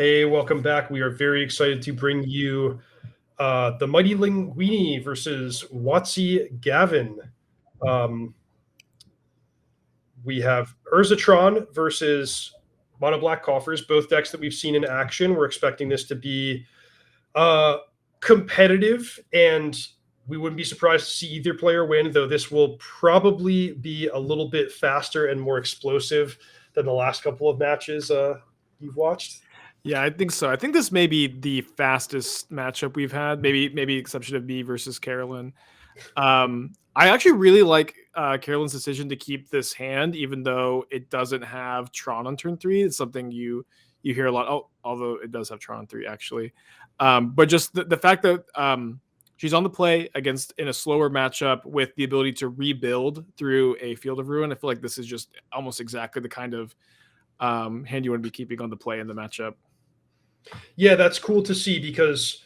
Hey, welcome back. We are very excited to bring you the Mighty Linguini versus Watsy Gavin. Um, we have Urzatron versus Mono Black Coffers, both decks that we've seen in action. We're expecting this to be uh, competitive, and we wouldn't be surprised to see either player win, though this will probably be a little bit faster and more explosive than the last couple of matches you've watched. Yeah, I think so. I think this may be the fastest matchup we've had. Maybe exception of me versus Carolyn. I actually really like Carolyn's decision to keep this hand, even though it doesn't have Tron on turn 3. It's something you hear a lot. Oh, although it does have Tron on 3 actually. But just the fact that she's on the play against in a slower matchup with the ability to rebuild through a Field of Ruin. I feel like this is just almost exactly the kind of hand you want to be keeping on the play in the matchup. Yeah, that's cool to see because,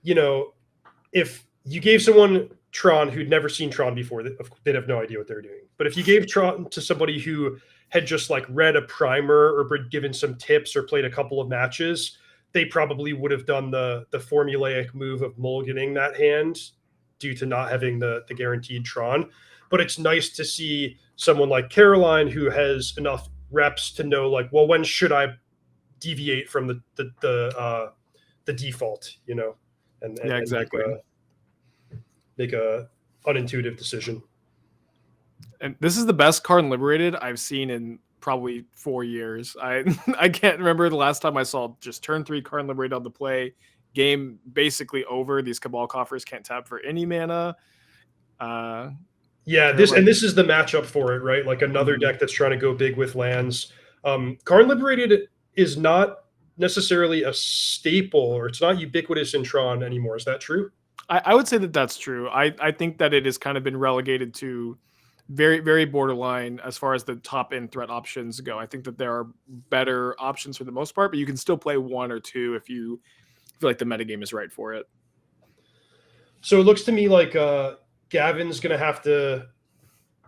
if you gave someone Tron who'd never seen Tron before, they'd have no idea what they're doing. But if you gave Tron to somebody who had just like read a primer or been given some tips or played a couple of matches, they probably would have done the formulaic move of mulliganing that hand due to not having the guaranteed Tron. But it's nice to see someone like Caroline who has enough reps to know, like, well, when should I deviate from the default, and Yeah, exactly. make a unintuitive decision. And this is the best card Liberated I've seen in probably 4 years. I I can't remember the last time I saw just turn 3 card Liberated on the play. Game basically over. These Cabal Coffers can't tap for any mana. Yeah, this is the matchup for it, right? Like another deck that's trying to go big with lands. Karn Liberated is not necessarily a staple, or it's not ubiquitous in Tron anymore. Is that true? I would say that that's true. I think that it has kind of been relegated to very, very borderline as far as the top end threat options go. I think that there are better options for the most part, but you can still play one or two if you feel like the metagame is right for it. So it looks to me like Gavin's going to have to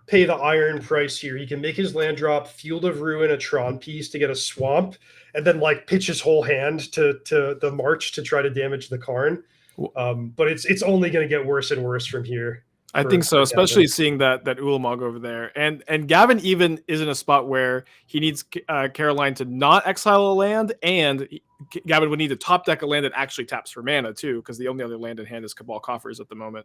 pay the iron price here. He can make his land drop, Field of Ruin, a Tron piece to get a swamp, and then like pitch his whole hand to the March to try to damage the Karn. But it's only going to get worse and worse from here. I think so, especially seeing that Ulamog over there, and Gavin even is in a spot where he needs Caroline to not exile a land, and Gavin would need to top deck a land that actually taps for mana too, because the only other land in hand is Cabal Coffers at the moment.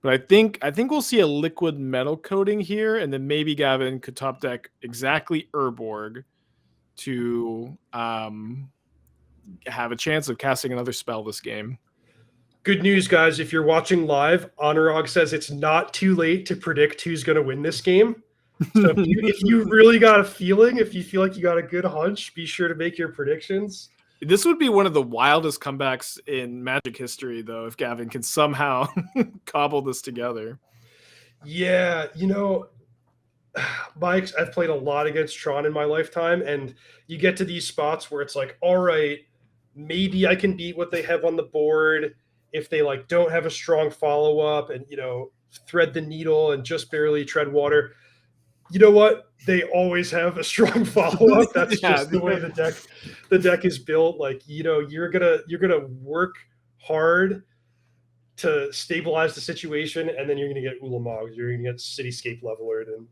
But I think we'll see a liquid metal coating here, and then maybe Gavin could top deck exactly Urborg to have a chance of casting another spell this game. Good news, guys. If you're watching live, Honorog says it's not too late to predict who's going to win this game. So if you really got a feeling, if you feel like you got a good hunch, be sure to make your predictions. This would be one of the wildest comebacks in Magic history, though, if Gavin can somehow cobble this together. Yeah, Mike, I've played a lot against Tron in my lifetime, and you get to these spots where it's like, all right, maybe I can beat what they have on the board if they like don't have a strong follow-up and thread the needle and just barely tread water. You know what? They always have a strong follow-up. That's just the way the deck is built. Like, you're gonna work hard to stabilize the situation, and then you're gonna get Ulamog, you're gonna get Cityscape Leveler, and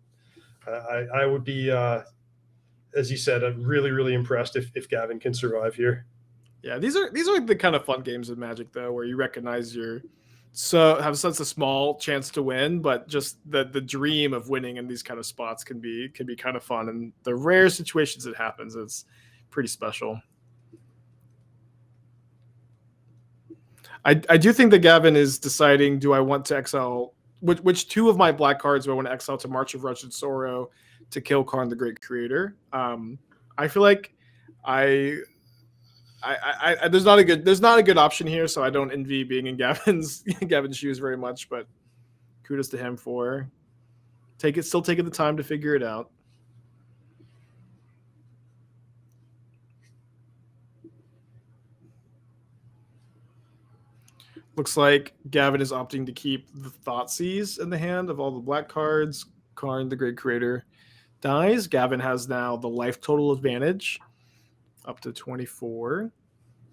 I would be, as you said, I'm really, really impressed if Gavin can survive here. Yeah, these are the kind of fun games of Magic, though, where you recognize have such a small chance to win, but just the dream of winning in these kind of spots can be kind of fun. And the rare situations it happens, it's pretty special. I do think that Gavin is deciding, do I want to exile which two of my black cards do I want to exile to March of Wretched Sorrow to kill Karn the Great Creator? I feel like there's not a good option here, so I don't envy being in Gavin's shoes very much. But kudos to him for still taking the time to figure it out. Looks like Gavin is opting to keep the Thoughtseize in the hand of all the black cards. Karn the Great Creator dies. Gavin has now the life total advantage up to 24.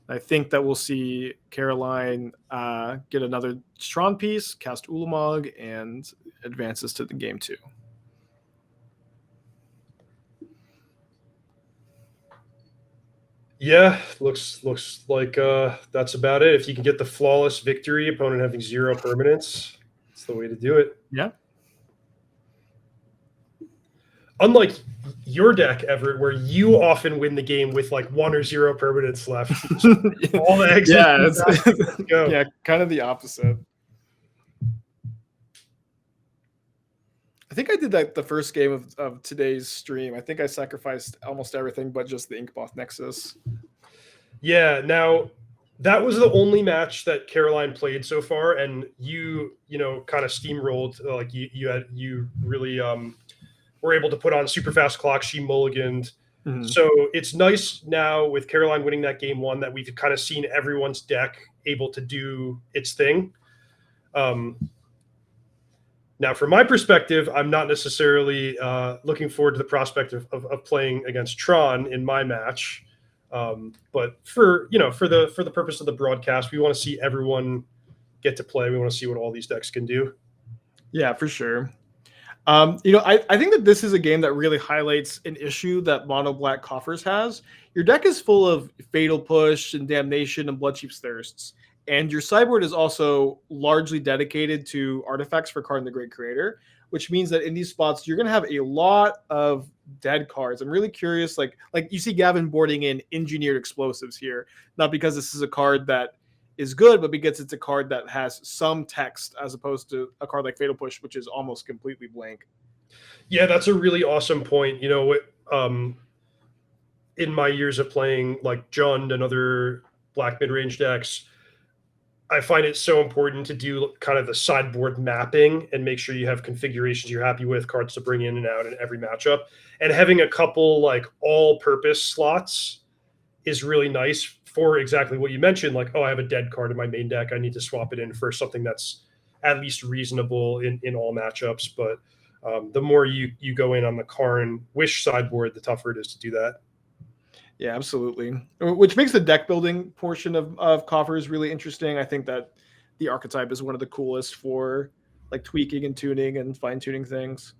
I think that we'll see Caroline get another Tron piece, cast Ulamog, and advances to the game 2. Yeah, looks like that's about it. If you can get the flawless victory, opponent having 0 permanents, it's the way to do it. Yeah. Unlike your deck, Everett, where you often win the game with like 1 or 0 permanents left. All the eggs. Yeah, let's go. Yeah, kind of the opposite. I think I did that the first game of today's stream. I think I sacrificed almost everything but just the Inkmoth Nexus. Yeah, now that was the only match that Caroline played so far, and you kind of steamrolled. Like you really were able to put on super fast clock. She mulliganed. Mm-hmm. So it's nice now with Caroline winning that game 1 that we've kind of seen everyone's deck able to do its thing. Now, from my perspective, I'm not necessarily looking forward to the prospect of playing against Tron in my match. But for the purpose of the broadcast, we want to see everyone get to play. We want to see what all these decks can do. Yeah, for sure. I think that this is a game that really highlights an issue that Mono Black Coffers has. Your deck is full of Fatal Push and Damnation and Bloodchief's Thirsts. And your sideboard is also largely dedicated to artifacts for Karn the Great Creator, which means that in these spots, you're going to have a lot of dead cards. I'm really curious, like you see Gavin boarding in Engineered Explosives here, not because this is a card that is good, but because it's a card that has some text as opposed to a card like Fatal Push, which is almost completely blank. Yeah, that's a really awesome point. In my years of playing like Jund and other black mid-range decks, I find it so important to do kind of the sideboard mapping and make sure you have configurations you're happy with, cards to bring in and out in every matchup. And having a couple like all-purpose slots is really nice for exactly what you mentioned. Like, I have a dead card in my main deck. I need to swap it in for something that's at least reasonable in all matchups. But the more you go in on the Karn Wish sideboard, the tougher it is to do that. Yeah, absolutely. Which makes the deck building portion of Coffers really interesting. I think that the archetype is one of the coolest for like tweaking and tuning and fine-tuning things.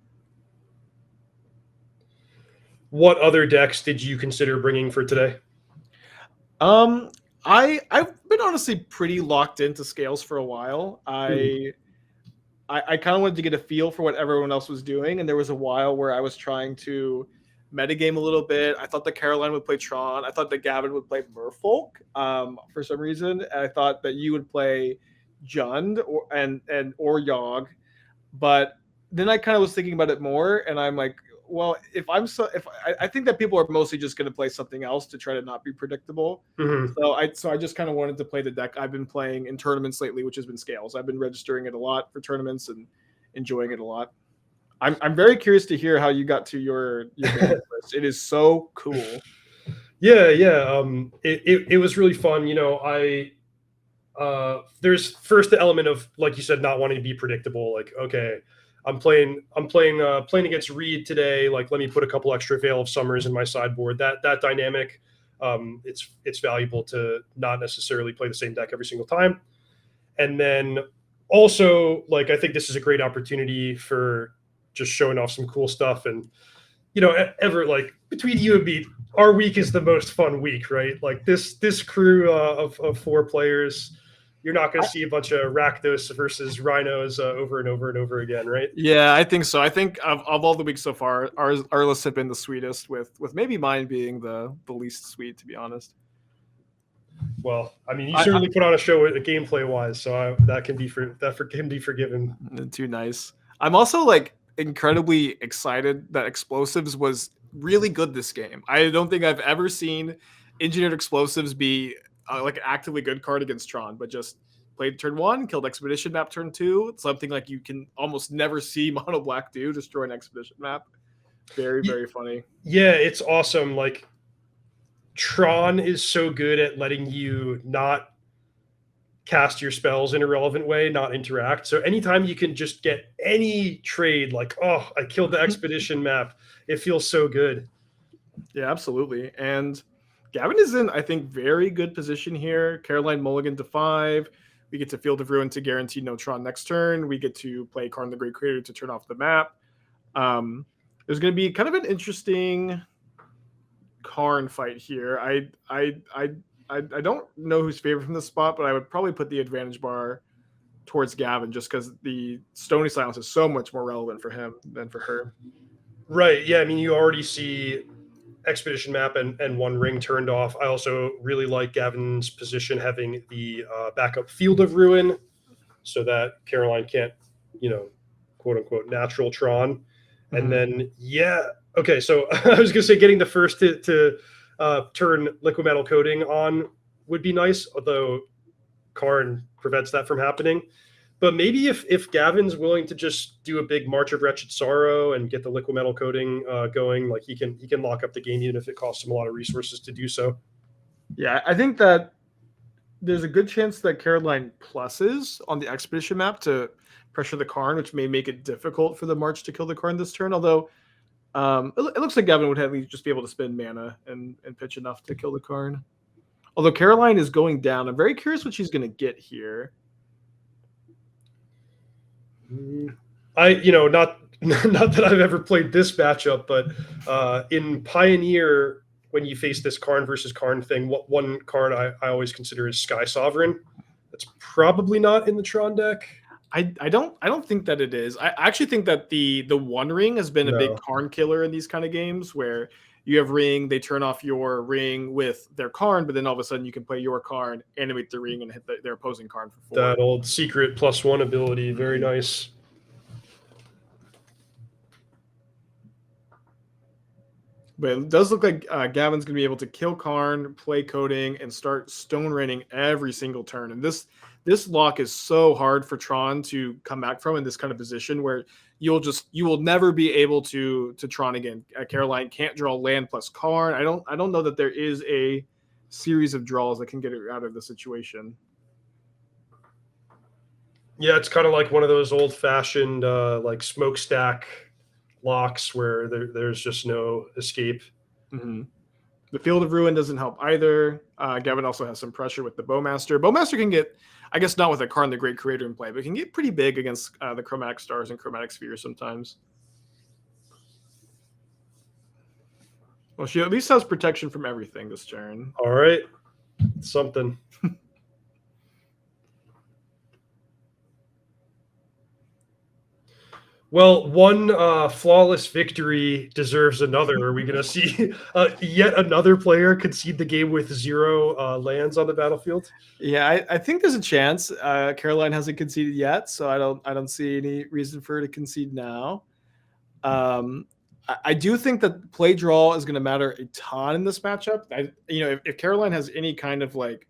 What other decks did you consider bringing for today? I've been honestly pretty locked into Scales for a while. I kind of wanted to get a feel for what everyone else was doing, and there was a while where I was trying to metagame a little bit. I thought that Caroline would play Tron. I thought that Gavin would play Merfolk for some reason. And I thought that you would play Jund or Yogg. But then I kind of was thinking about it more, and I'm like, well, I think that people are mostly just going to play something else to try to not be predictable. Mm-hmm. So I just kind of wanted to play the deck I've been playing in tournaments lately, which has been Scales. I've been registering it a lot for tournaments and enjoying it a lot. I'm very curious to hear how you got to your list. It is so cool. Yeah. It was really fun. There's first the element of, like you said, not wanting to be predictable. Like, okay, I'm playing against Reed today. Like, let me put a couple extra Veil of Summers in my sideboard. That dynamic, it's valuable to not necessarily play the same deck every single time. And then also, like, I think this is a great opportunity for just showing off some cool stuff. And Everett, like, between you and me, our week is the most fun week, right? Like this crew of 4 players. You're not going to see a bunch of Rakdos versus Rhinos over and over and over again, right? Yeah, I think so. I think of all the weeks so far, our lists have been the sweetest, with maybe mine being the least sweet, to be honest. Well, I mean, you certainly put on a show gameplay wise, so that can be forgiven. Too nice. I'm also like incredibly excited that Explosives was really good this game. I don't think I've ever seen Engineered Explosives be like an actively good card against Tron, but just played turn 1, killed Expedition map turn 2. It's something like you can almost never see Mono Black do, destroy an Expedition map. Very, very funny. Yeah, it's awesome. Like, Tron is so good at letting you not cast your spells in a relevant way, not interact. So anytime you can just get any trade, like, oh, I killed the expedition map, it feels so good. Yeah, absolutely. And Gavin is in, I think, very good position here. Caroline mulligan to 5. We get to Field of Ruin to guarantee no Tron next turn. We get to play Karn the Great Creator to turn off the map. There's going to be kind of an interesting Karn fight here. I don't know who's favored from this spot, but I would probably put the advantage bar towards Gavin just because the Stony Silence is so much more relevant for him than for her. Right. Yeah. I mean, you already see expedition map and One Ring turned off. I also really like Gavin's position having the backup Field of Ruin so that Caroline can't, quote unquote, natural Tron. And then, yeah. Okay. So I was going to say getting the first to turn liquid metal coating on would be nice, although Karn prevents that from happening. But maybe if Gavin's willing to just do a big March of Wretched Sorrow and get the liquid metal coating going, like he can lock up the game even if it costs him a lot of resources to do so. Yeah, I think that there's a good chance that Caroline pluses on the expedition map to pressure the Karn, which may make it difficult for the March to kill the Karn this turn. Although it looks like Gavin would at least just be able to spend mana and pitch enough to kill the Karn. Although Caroline is going down, I'm very curious what she's going to get here. Not that I've ever played this matchup, but in Pioneer, when you face this Karn versus Karn thing, one card I always consider is Sky Sovereign. That's probably not in the Tron deck. I don't think that it is. I actually think that the One Ring has been a big Karn killer in these kind of games where you have Ring, they turn off your Ring with their Karn, but then all of a sudden you can play your Karn, animate the Ring, and hit their opposing Karn for 4. That old secret +1 ability, very nice. But it does look like Gavin's going to be able to kill Karn, play Coding, and start Stone Raining every single turn. And this lock is so hard for Tron to come back from in this kind of position where you will never be able to Tron again. Caroline can't draw land plus Karn. I don't know that there is a series of draws that can get her out of the situation. Yeah, it's kind of like one of those old-fashioned like smokestack locks where there's just no escape. Mm-hmm. The Field of Ruin doesn't help either. Gavin also has some pressure with the Bowmaster. Bowmaster can get, I guess not with a Karn the Great Creator in play, but can get pretty big against the Chromatic Stars and Chromatic Spheres sometimes. Well, she at least has protection from everything this turn. All right. Something. Well, one flawless victory deserves another. Are we going to see yet another player concede the game with 0 lands on the battlefield? Yeah, I think there's a chance. Caroline hasn't conceded yet, so I don't see any reason for her to concede now. I do think that play draw is going to matter a ton in this matchup. If Caroline has any kind of like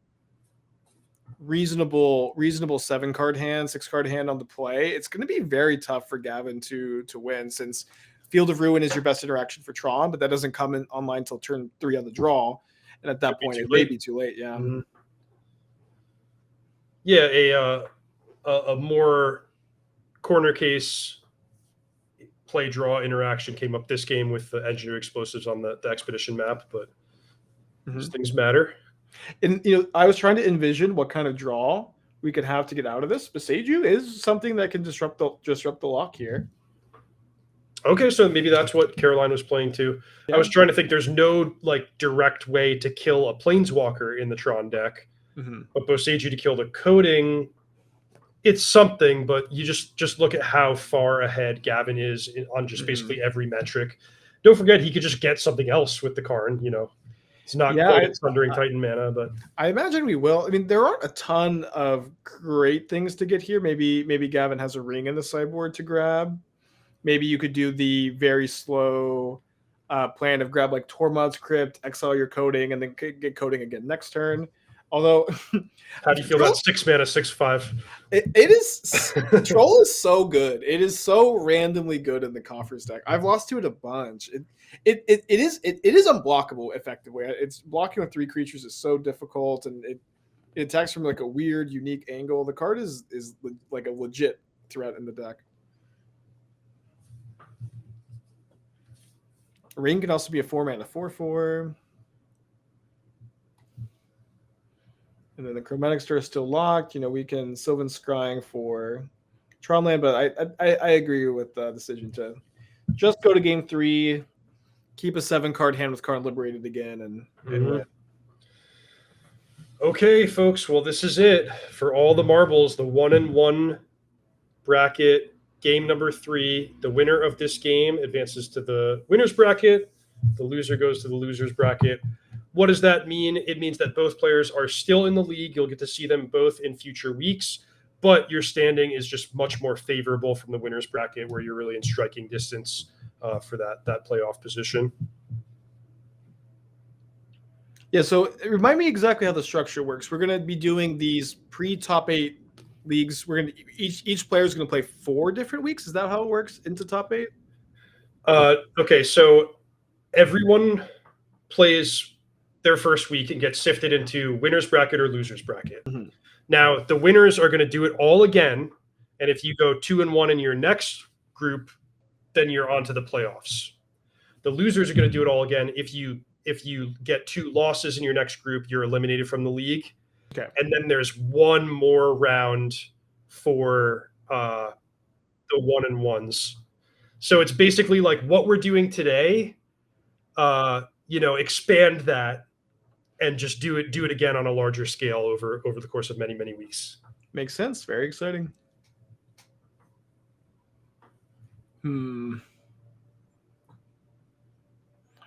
reasonable 7-card hand, 6-card hand on the play, it's going to be very tough for Gavin to win, since Field of Ruin is your best interaction for Tron, but that doesn't come in online until turn 3 on the draw, and at that point it may be too late. Yeah. Mm-hmm. Yeah, a more corner case play draw interaction came up this game with the engineer explosives on the expedition map, but these things matter. And I was trying to envision what kind of draw we could have to get out of this. Boseiju is something that can disrupt the lock here. Okay, so maybe that's what Caroline was playing too. Yeah. I was trying to think. There's no like direct way to kill a Planeswalker in the Tron deck, but Boseiju to kill the coding, it's something. But you just look at how far ahead Gavin is on just basically every metric. Don't forget he could just get something else with the Karn. It's not quite Thundering Titan mana, but I imagine we will. I mean, there aren't a ton of great things to get here. Maybe Gavin has a Ring in the sideboard to grab. Maybe you could do the very slow plan of grab like Tormod's Crypt, exile your Coding, and then get Coding again next turn. Although, how do you feel about 6 mana, 6/5? It is Troll is so good. It is so randomly good in the Conference deck. I've lost to it a bunch. It is unblockable effectively. It's blocking with 3 creatures is so difficult, and It attacks from like a weird, unique angle. The card is like a legit threat in the deck. Ring can also be a 4-mana 4/4. And then the Chromatic Star is still locked. We can Sylvan Scrying for Tron land, but I agree with the decision to just go to game 3, keep a 7-card hand with Card Liberated again, and win. Okay, folks. Well, this is it for all the marbles. The 1-1 bracket, game number 3. The winner of this game advances to the winner's bracket. The loser goes to the loser's bracket. What does that mean? It means that both players are still in the league. You'll get to see them both in future weeks, but your standing is just much more favorable from the winner's bracket, where you're really in striking distance for that playoff position. Yeah, so remind me exactly how the structure works. We're going to be doing these pre-top 8 leagues. We're going to each player is going to play 4 different weeks. Is that how it works into top 8? Okay, so everyone plays their first week and gets sifted into winner's bracket or loser's bracket. Mm-hmm. Now, the winners are going to do it all again, and if you go 2-1 in your next group, then you're on to the playoffs. The losers are going to do it all again. If you get 2 losses in your next group, you're eliminated from the league. Okay. And then there's one more round for the 1-1s. So it's basically like what we're doing today. Expand that and just do it again on a larger scale over the course of many, many weeks. Makes sense. Very exciting.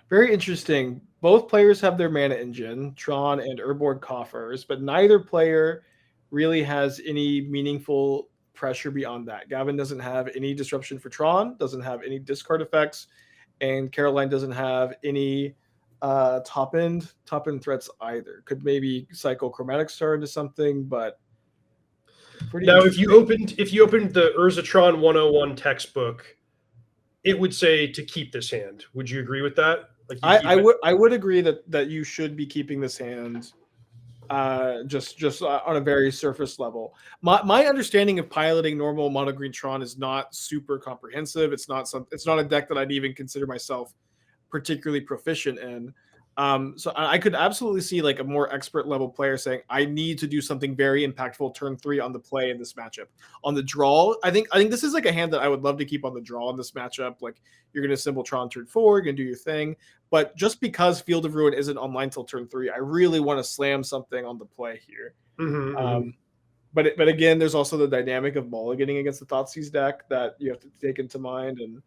Very interesting. Both players have their mana engine, Tron and Urborg Coffers, but neither player really has any meaningful pressure beyond that. Gavin doesn't have any disruption for Tron, doesn't have any discard effects, and Caroline doesn't have any top end threats either. Could maybe cycle Chromatic Star into something, but now if you opened the Urzatron 101 textbook, it would say to keep this hand. Would you agree with that? Like I would agree that you should be keeping this hand just on a very surface level. My understanding of piloting normal mono green Tron is not super comprehensive. It's not a deck that I'd even consider myself particularly proficient in. So I could absolutely see like a more expert level player saying, I need to do something very impactful turn 3 on the play in this matchup. On the draw, I think this is like a hand that I would love to keep on the draw in this matchup. Like you're going to symbol Tron turn 4, you're going to do your thing. But just because Field of Ruin isn't online till turn 3, I really want to slam something on the play here. But again, there's also the dynamic of mulliganing against the Thoughtseize deck that you have to take into mind. And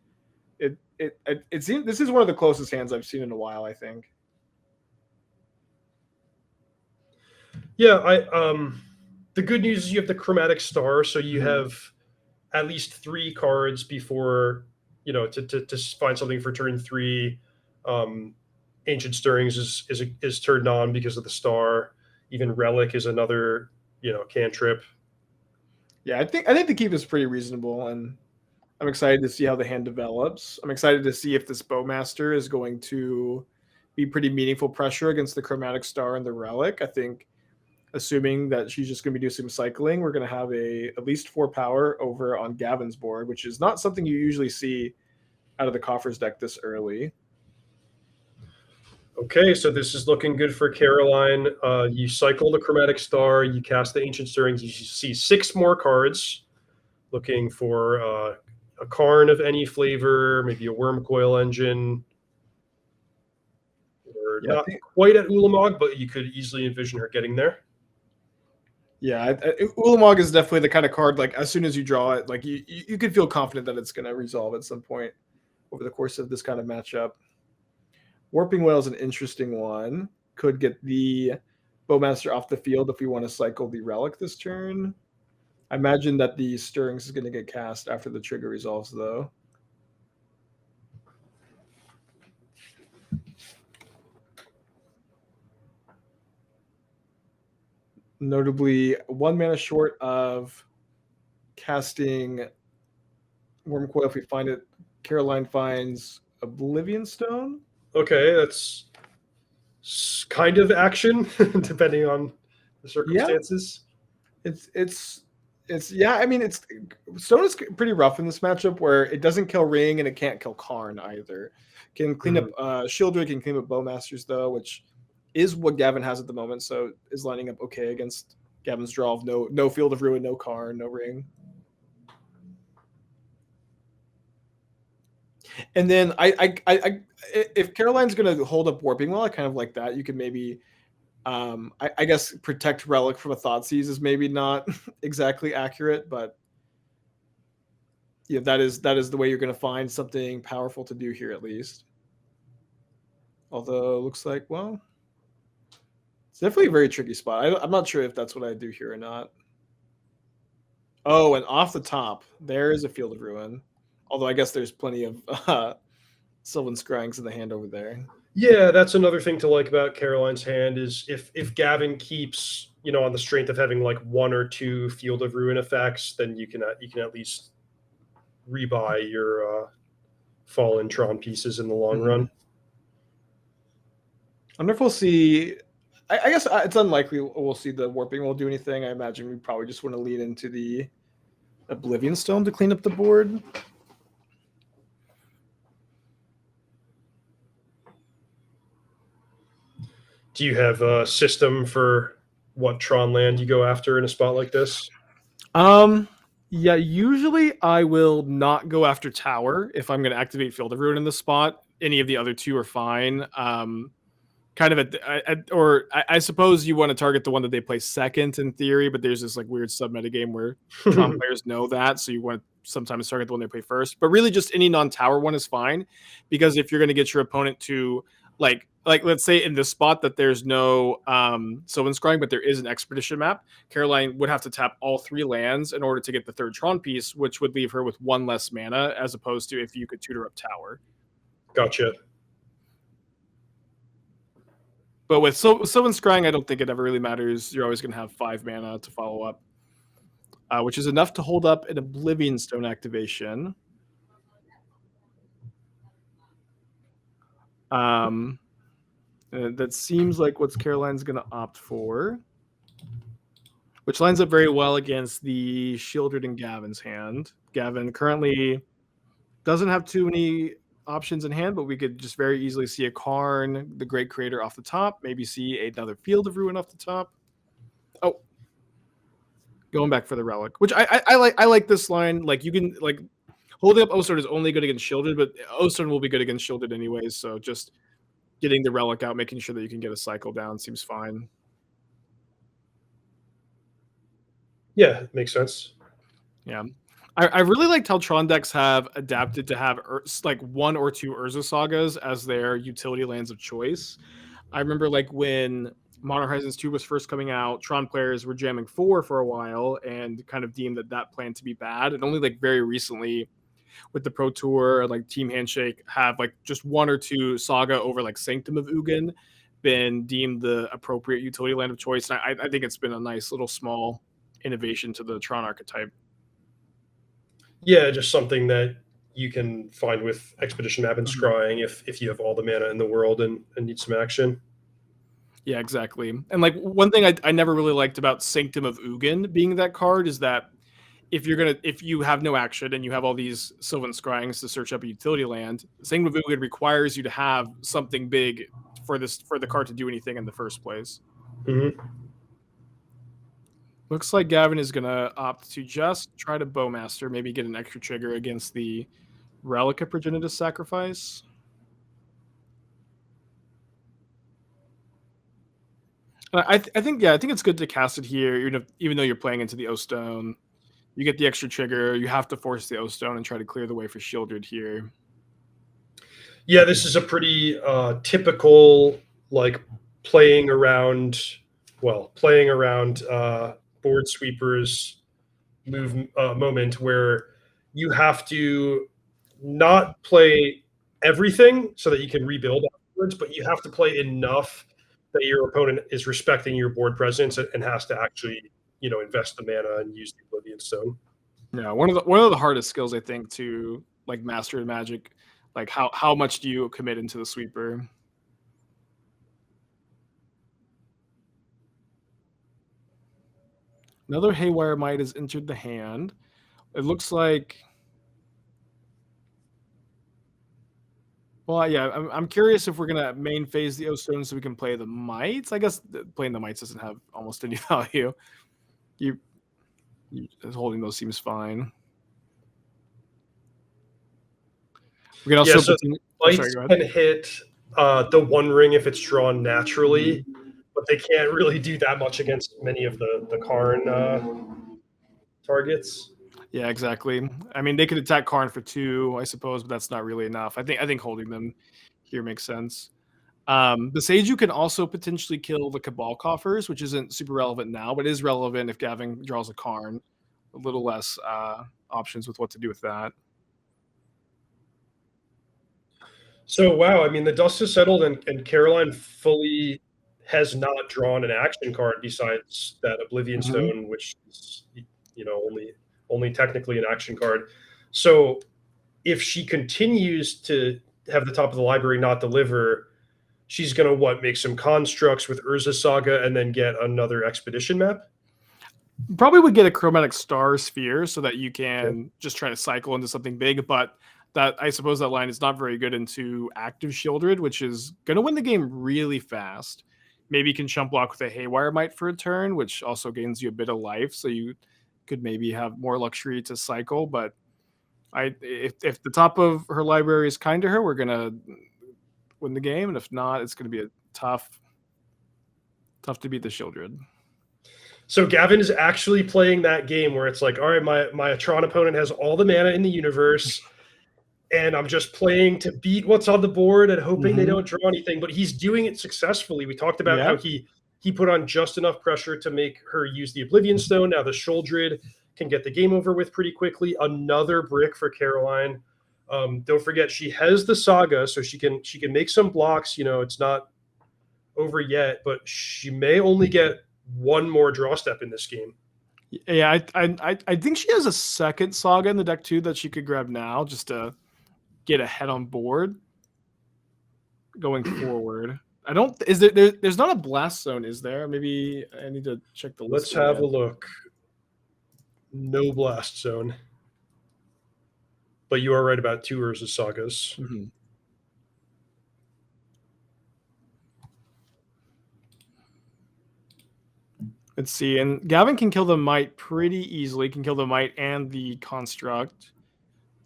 it seems this is one of the closest hands I've seen in a while, I think. Yeah, the good news is you have the Chromatic Star, so you have at least 3 cards before to find something for turn 3. Ancient Stirrings is turned on because of the star. Even Relic is another cantrip. Yeah, I think the keep is pretty reasonable, and I'm excited to see how the hand develops. I'm excited to see if this Bowmaster is going to be pretty meaningful pressure against the Chromatic Star and the Relic. I think, assuming that she's just going to be doing some cycling, we're going to have at least 4 power over on Gavin's board, which is not something you usually see out of the Coffers deck this early. Okay, so this is looking good for Caroline. You cycle the Chromatic Star, you cast the Ancient Stirrings, you see 6 more cards, looking for a Karn of any flavor, maybe a Wormcoil Engine, or not quite at Ulamog, but you could easily envision her getting there. Yeah, Ulamog is definitely the kind of card, like, as soon as you draw it, like, you could feel confident that it's going to resolve at some point over the course of this kind of matchup. Warping Whale is an interesting one. Could get the Bowmaster off the field if we want to cycle the Relic this turn. I imagine that the Stirrings is going to get cast after the trigger resolves, though. Notably, 1 mana short of casting Wormcoil if we find it. Caroline finds Oblivion Stone. Okay, that's kind of action, depending on the Yeah, circumstances. it's yeah. I mean, it's Stone is pretty rough in this matchup where it doesn't kill Ring and it can't kill Karn either. Can clean up Shieldred, can clean up Bowmasters though, which is what Gavin has at the moment. So is lining up okay against Gavin's draw of no Field of Ruin, no Karn, no Ring. And then I if Caroline's gonna hold up Warping Well, I kind of like that. You could maybe I guess protect Relic from a Thoughtseize is maybe not exactly accurate, but yeah, that is the way you're gonna find something powerful to do here at least. Although it looks like, well, it's definitely a very tricky spot. I'm not sure if that's what I do here or not. Oh, and off the top, there is a Field of Ruin. Although I guess there's plenty of Sylvan Scryangs in the hand over there. Yeah, that's another thing to like about Caroline's hand is if Gavin keeps, on the strength of having like one or two Field of Ruin effects, then you can at least rebuy your fallen Tron pieces in the long run. I wonder if we'll see. I guess it's unlikely we'll see the Warping Will do anything. I imagine we probably just want to lead into the Oblivion Stone to clean up the board. Do you have a system for what Tron land you go after in a spot like this? Yeah, usually I will not go after Tower if I'm going to activate Field of Ruin in the spot. Any of the other two are fine. Kind of I suppose you want to target the one that they play second in theory, but there's this like weird sub meta game where Tron players know that, so you want to sometimes target the one they play first. But really, just any non-tower one is fine, because if you're going to get your opponent to like let's say in this spot that there's no Sylvan Scrying, but there is an Expedition map, Caroline would have to tap all 3 lands in order to get the third Tron piece, which would leave her with 1 less mana, as opposed to if you could tutor up Tower. Gotcha. But with Sylvan Scrying, I don't think it ever really matters. You're always going to have 5 mana to follow up, which is enough to hold up an Oblivion Stone activation. That seems like what Caroline's going to opt for, which lines up very well against the Shieldred and Gavin's hand. Gavin currently doesn't have too many options in hand, but we could just very easily see a Karn, the Great Creator, off the top. Maybe see another Field of Ruin off the top. Oh, going back for the Relic, which I like. I like this line. Like you can like holding up Ostone is only good against Shieldred, but Ostone will be good against Shieldred anyways. So just getting the Relic out, making sure that you can get a cycle down seems fine. Yeah, makes sense. Yeah. I really liked how Tron decks have adapted to have like 1 or 2 Urza Sagas as their utility lands of choice. I remember like when Modern Horizons 2 was first coming out, Tron players were jamming 4 for a while and kind of deemed that plan to be bad. And only like very recently with the Pro Tour, like Team Handshake, have like just 1 or 2 Saga over like Sanctum of Ugin been deemed the appropriate utility land of choice. And I think it's been a nice little small innovation to the Tron archetype. Yeah, just something that you can find with Expedition Map and Scrying if you have all the mana in the world and need some action. Yeah, exactly. And like one thing I never really liked about Sanctum of Ugin being that card is that if you have no action and you have all these Sylvan Scryings to search up a utility land, Sanctum of Ugin requires you to have something big for the card to do anything in the first place. Mm-hmm. Looks like Gavin is gonna opt to just try to Bowmaster, maybe get an extra trigger against the Relic of Progenitus Sacrifice. I think it's good to cast it here, even though you're playing into the O-Stone. You get the extra trigger. You have to force the O-Stone and try to clear the way for Shieldred here. Yeah, this is a pretty typical like playing around board sweepers moment where you have to not play everything so that you can rebuild afterwards, but you have to play enough that your opponent is respecting your board presence and has to actually invest the mana and use the Oblivion Stone. Yeah, one of the hardest skills I think to like master Magic. Like how much do you commit into the sweeper? Another Haywire Might has entered the hand. It looks like. Well, yeah, I'm curious if we're gonna main phase the O Stone so we can play the Mites. I guess playing the Mites doesn't have almost any value. You holding those seems fine. We can also so Mites can hit the One Ring if it's drawn naturally, but they can't really do that much against many of the Karn targets. Yeah, exactly. I mean, they could attack Karn for 2, I suppose, but that's not really enough. I think holding them here makes sense. The Seiju can also potentially kill the Cabal Coffers, which isn't super relevant now, but is relevant if Gavin draws a Karn. A little less options with what to do with that. So, wow, I mean, the dust has settled, and Caroline fully has not drawn an action card besides that Oblivion Stone, which is, only technically an action card. So if she continues to have the top of the library not deliver, she's going to make some constructs with Urza Saga and then get another expedition map? Probably would get a Chromatic Star Sphere so that you can just try to cycle into something big, but that I suppose that line is not very good into active Shieldred, which is going to win the game really fast. Maybe you can chump block with a Haywire Might for a turn, which also gains you a bit of life, so you could maybe have more luxury to cycle. But if the top of her library is kind to her, we're gonna win the game, and if not, it's gonna be a tough to beat the Shieldred. So Gavin is actually playing that game where it's like, all right, my Tron opponent has all the mana in the universe, and I'm just playing to beat what's on the board and hoping they don't draw anything. But he's doing it successfully. We talked about how he put on just enough pressure to make her use the Oblivion Stone. Now the Shieldred can get the game over with pretty quickly. Another brick for Caroline. Don't forget, she has the Saga, so she can make some blocks. It's not over yet, but she may only get one more draw step in this game. Yeah, I think she has a second Saga in the deck too that she could grab now just to get ahead on board going forward. There's not a Blast Zone, is there? Maybe I need to check the list. Let's have a look. No Blast Zone. But you are right about 2 Urza Sagas. Let's see. And Gavin can kill the Might pretty easily. Can kill the Might and the Construct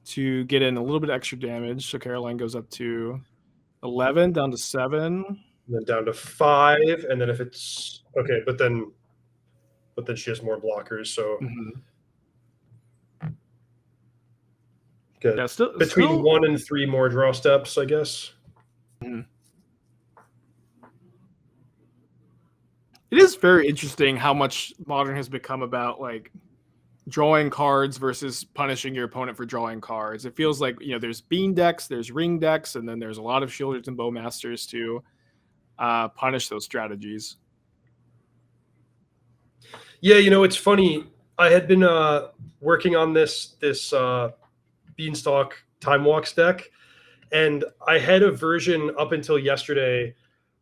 to get in a little bit extra damage. So Caroline goes up to 11, down to 7. And then down to 5. And then if it's... Okay, but then she has more blockers, so... Good. Yeah, Between 1 and 3 more draw steps, I guess. It is very interesting how much Modern has become about like drawing cards versus punishing your opponent for drawing cards. It feels like there's bean decks, there's ring decks, and then there's a lot of Shielders and Bowmasters to punish those strategies. Yeah, it's funny. I had been working on this Beanstalk Time Walks deck, and I had a version up until yesterday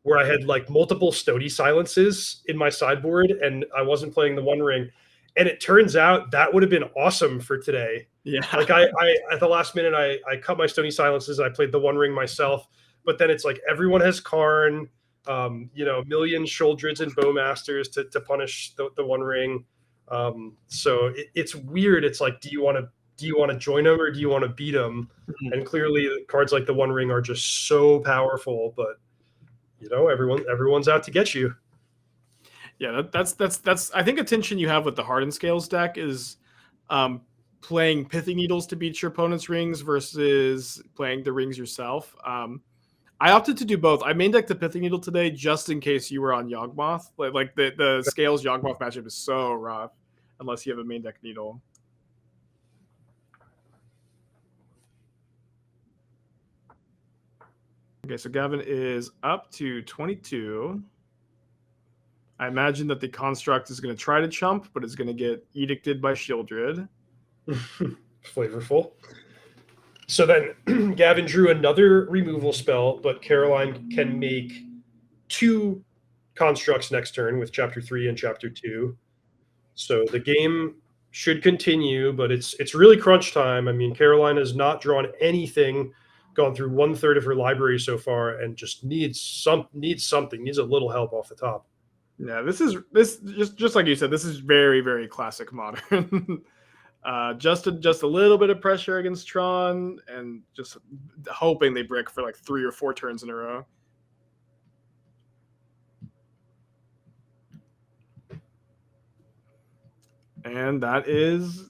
where I had like multiple Stody Silences in my sideboard, and I wasn't playing the One Ring. And it turns out that would have been awesome for today. Yeah. Like I at the last minute, I cut my Stony Silences. I played the One Ring myself, but then it's like everyone has Karn, million Shouldreds and Bowmasters to punish the One Ring. So it's weird. It's like, do you want to join them or do you want to beat them? And clearly, cards like the One Ring are just so powerful, but everyone's out to get you. Yeah, that's I think a tension you have with the Hardened Scales deck is playing Pithing Needles to beat your opponent's rings versus playing the rings yourself. I opted to do both. I main decked the Pithing Needle today just in case you were on Yawgmoth. Like the Scales Yawgmoth matchup is so rough unless you have a main deck Needle. Okay, so Gavin is up to 22. I imagine that the Construct is going to try to chump, but it's going to get edicted by Shieldred. Flavorful. So then Gavin drew another removal spell, but Caroline can make 2 constructs next turn with Chapter 3 and Chapter 2. So the game should continue, but it's really crunch time. I mean, Carolina has not drawn anything, gone through 1/3 of her library so far, and just needs a little help off the top. Yeah, this just like you said, this is very, very classic Modern. Just a little bit of pressure against Tron, and just hoping they brick for like 3 or 4 turns in a row. And that is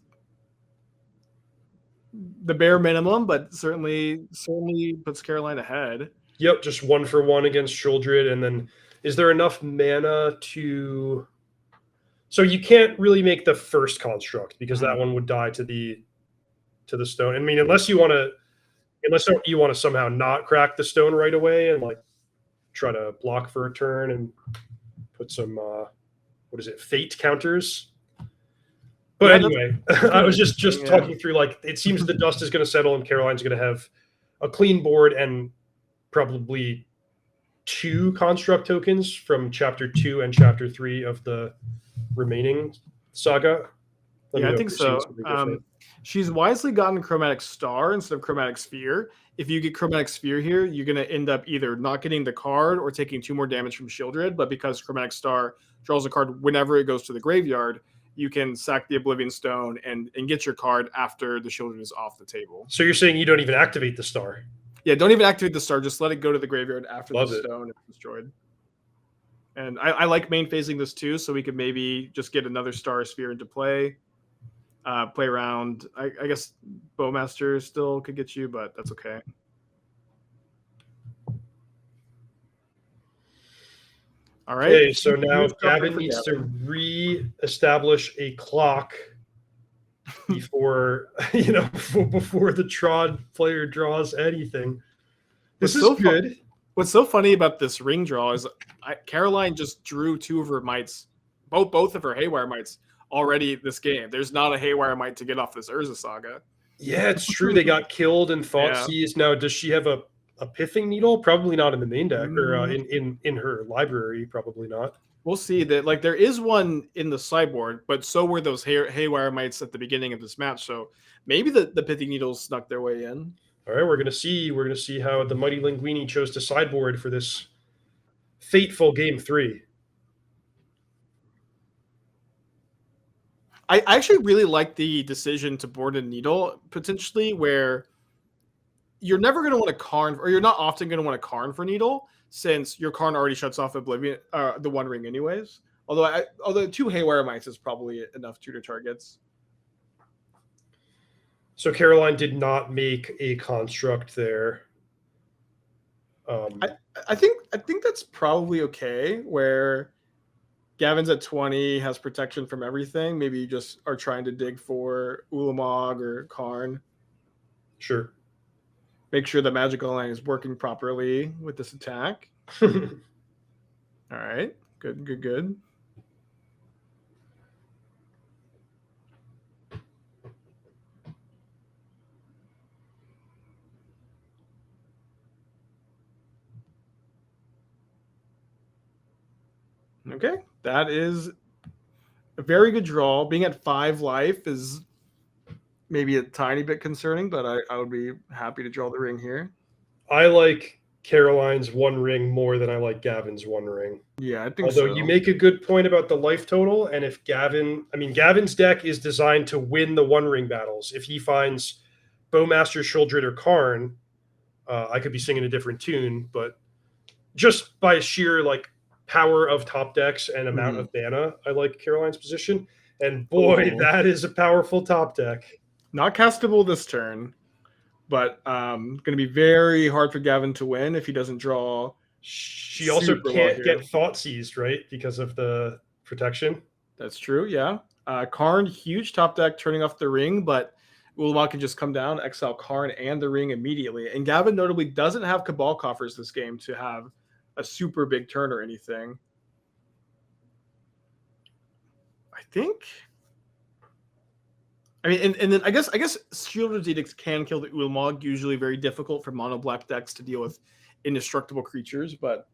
the bare minimum, but certainly puts Carolina ahead. Yep, just 1 for 1 against Shieldred, and then is there enough mana to? So you can't really make the first construct because that one would die to the stone. I mean, unless you want to somehow not crack the stone right away and like try to block for a turn and put some fate counters. But Yeah, anyway, I was just talking through, like, it seems the dust is going to settle and Caroline's going to have a clean board and probably 2 construct tokens from chapter 2 and chapter 3 of the remaining saga. Yeah, I think so. She's wisely gotten Chromatic Star instead of Chromatic Sphere. If you get Chromatic Sphere here, you're going to end up either not getting the card or taking 2 more damage from Shieldred. But because Chromatic Star draws a card whenever it goes to the graveyard, you can sack the Oblivion Stone and get your card after the Shieldred is off the table. So you're saying you don't even activate the star? Yeah, don't even activate the star. Just let it go to the graveyard after Love the stone is destroyed. And I like main phasing this too, so we could maybe just get another Star Sphere into play. Play around. I guess Bowmaster still could get you, but that's okay. All right. Okay, so now Gavin needs to re-establish a clock before before the Tron player draws anything. This is good. What's so funny about this ring draw is Caroline just drew 2 of her mites, both of her Haywire mites already this game. There's not a Haywire mite to get off this Urza saga. Yeah, it's true. They got killed in Thoughtseize. Now, does she have a Pithing Needle? Probably not in the main deck, or in her library. Probably not. We'll see that. Like, there is one in the sideboard, but so were those Haywire mites at the beginning of this match. So maybe the Pithing Needles snuck their way in. All right, we're gonna see how the Mighty Linguini chose to sideboard for this fateful game 3. I actually really like the decision to board a Needle, potentially, where you're never going to want to Karn, or you're not often going to want to Karn for Needle, since your Karn already shuts off Oblivion, the One Ring anyways. Although 2 Haywire mites is probably enough tutor targets. So Caroline did not make a construct there. I think that's probably okay, where Gavin's at 20, has protection from everything. Maybe you just are trying to dig for Ulamog or Karn. Sure. Make sure the Magical Line is working properly with this attack. All right. Good. Okay. That is a very good draw. Being at 5 life is maybe a tiny bit concerning, but I would be happy to draw the ring here. I like Caroline's 1 ring more than I like Gavin's 1 ring. Yeah, I think Although you make a good point about the life total, and if Gavin's deck is designed to win the 1 ring battles. If he finds Bowmaster, Shieldred, or Karn, I could be singing a different tune, but just by sheer power of top decks and amount of mana, I like Caroline's position. And boy, that is a powerful top deck. Not castable this turn, but going to be very hard for Gavin to win if he doesn't draw. She also can't get Thoughtseized, right? Because of the protection. That's true, yeah. Karn, huge top deck, turning off the ring, but Ulamog can just come down, exile Karn and the ring immediately. And Gavin notably doesn't have Cabal Coffers this game to have a super big turn or anything. I think... I mean, and then I guess Shieldred's Edicts can kill the Ulamog. Usually very difficult for mono black decks to deal with indestructible creatures, but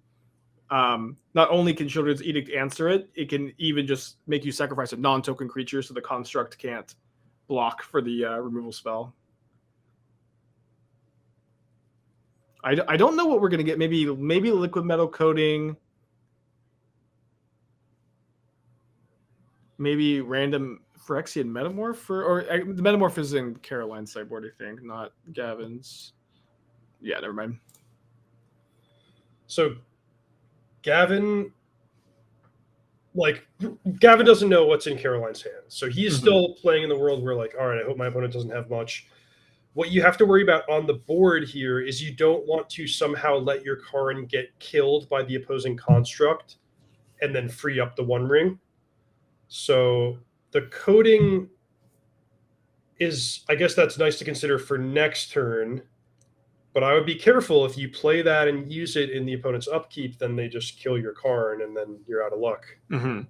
Not only can Children's Edict answer it, it can even just make you sacrifice a non-token creature so the construct can't block for the removal spell. I don't know what we're going to get. Maybe liquid metal coating. Maybe random Phyrexian Metamorph, or the Metamorph is in Caroline's sideboard, I think, not Gavin's. Yeah, never mind. So Gavin doesn't know what's in Caroline's hands. So he's still playing in the world where like, all right, I hope my opponent doesn't have much. What you have to worry about on the board here is you don't want to somehow let your Karn get killed by the opposing construct and then free up the One Ring. So the coding is, I guess that's nice to consider for next turn, but I would be careful if you play that and use it in the opponent's upkeep, then they just kill your Karn and then you're out of luck. Mm-hmm.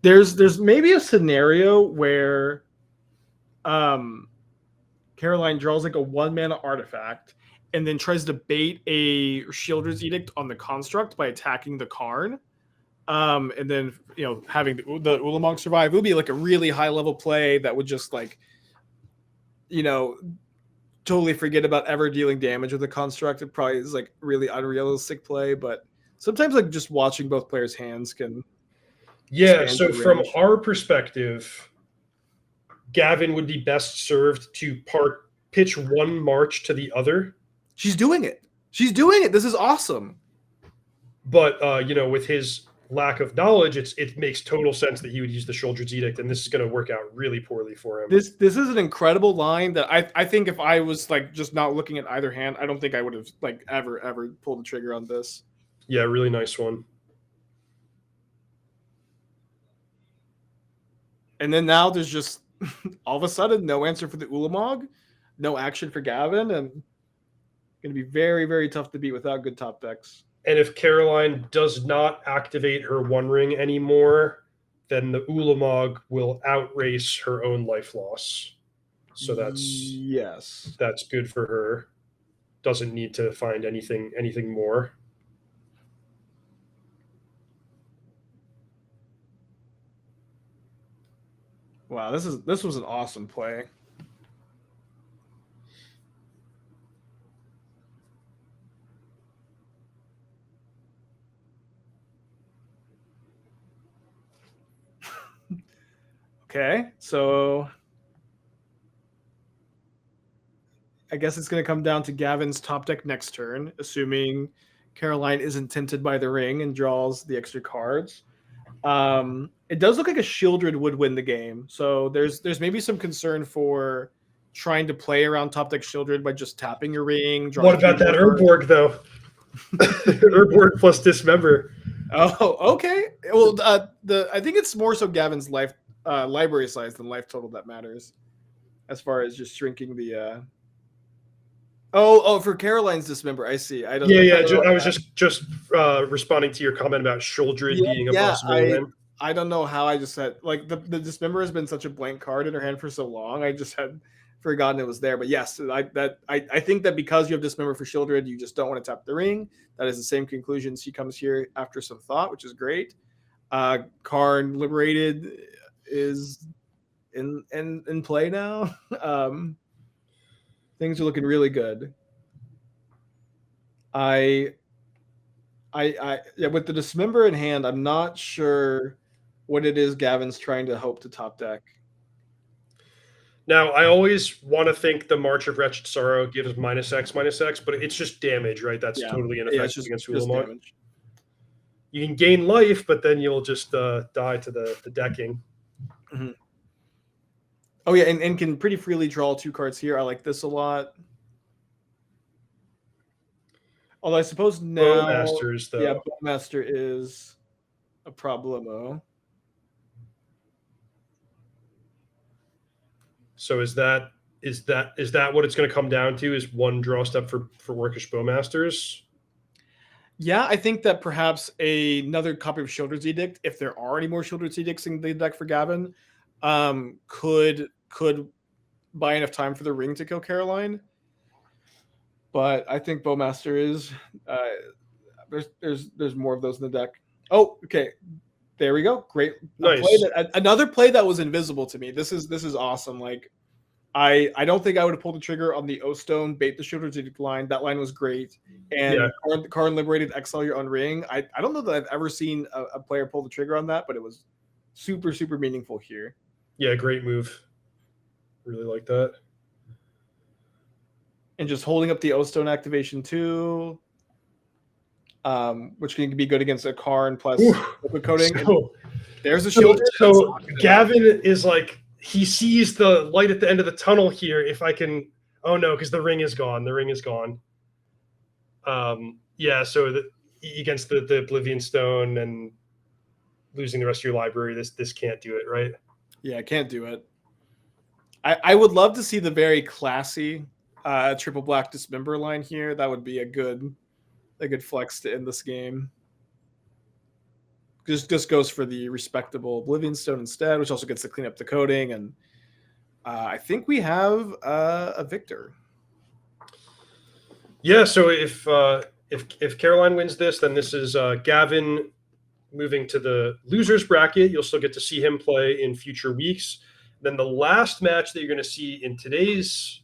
There's maybe a scenario where Caroline draws like a 1-mana artifact and then tries to bait a Shieldred's Edict on the construct by attacking the Karn. And then, having the Ulamog survive. It would be like a really high level play that would just like, totally forget about ever dealing damage with the construct. It probably is like really unrealistic play, but sometimes like just watching both players' hands can. Yeah. So from our perspective, Gavin would be best served to pitch one march to the other. She's doing it. This is awesome. But with his lack of knowledge, it makes total sense that he would use the Shieldred's Edict, and this is going to work out really poorly for him. This is an incredible line that I think if I was like just not looking at either hand, I don't think I would have like ever pulled the trigger on this. Yeah, really nice one. And then now there's just all of a sudden no answer for the Ulamog, no action for Gavin, and going to be very, very tough to beat without good top decks. And if Caroline does not activate her One Ring anymore, then the Ulamog will outrace her own life loss. So that's good for her. Doesn't need to find anything more. Wow, this was an awesome play. Okay, so I guess it's going to come down to Gavin's top deck next turn, assuming Caroline isn't tinted by the ring and draws the extra cards. It does look like a Shieldred would win the game, so there's maybe some concern for trying to play around top deck Shieldred by just tapping your ring. What about that Urborg though? Urborg plus Dismember. Oh, okay. Well, I think it's more so Gavin's library size than life total that matters, as far as just shrinking the. For Caroline's Dismember, I see. I don't. Yeah. I was just responding to your comment about Shieldred being a possible win. I don't know how I just said like the Dismember has been such a blank card in her hand for so long. I just had forgotten it was there. But yes, I think that because you have Dismember for Shieldred, you just don't want to tap the ring. That is the same conclusion. She comes here after some thought, which is great. Karn Liberated is in play now. Things are looking really good. With the Dismember in hand, I'm not sure what it is Gavin's trying to hope to top deck. Now, I always want to think the March of Wretched Sorrow gives -X, but it's just damage, right? That's totally ineffective against Ulamog. You can gain life, but then you'll just die to the decking. Mm-hmm. Oh, yeah, and can pretty freely draw 2 cards here. I like this a lot. Although I suppose now... Bowmasters, though. Yeah, Bowmaster is a problemo. So is that what it's going to come down to? Is one draw step for Orcish Bowmasters? Yeah, I think that perhaps another copy of Shieldred's Edict, if there are any more Shieldred's Edicts in the deck for Gavin, could buy enough time for the ring to kill Caroline. But I think Bowmaster is There's more of those in the deck. Oh, okay. There we go. Great. Nice. Another play that was invisible to me. This is awesome. Like, I don't think I would have pulled the trigger on the O Stone, bait the strategic line. That line was great. And Karn liberated, exile your own ring. I don't know that I've ever seen a player pull the trigger on that, but it was super, super meaningful here. Yeah, great move. Really like that. And just holding up the O Stone activation too, which can be good against a Karn plus liquid coating. So, there's a shield. So Gavin is like, he sees the light at the end of the tunnel here. If I can, oh no, because the ring is gone. The ring is gone. Yeah, so against the Oblivion Stone and losing the rest of your library, this can't do it, right? Yeah, I can't do it. I would love to see the very classy triple black dismember line here. That would be a good flex to end this game. Just goes for the respectable Oblivion Stone instead, which also gets to clean up the coding. And I think we have a victor. Yeah, so if Caroline wins this, then this is Gavin moving to the losers bracket. You'll still get to see him play in future weeks. Then the last match that you're going to see in today's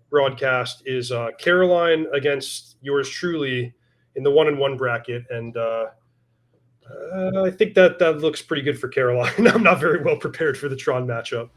broadcast is Caroline against yours truly in the 1-1 bracket, and I think that looks pretty good for Caroline. I'm not very well prepared for the Tron matchup.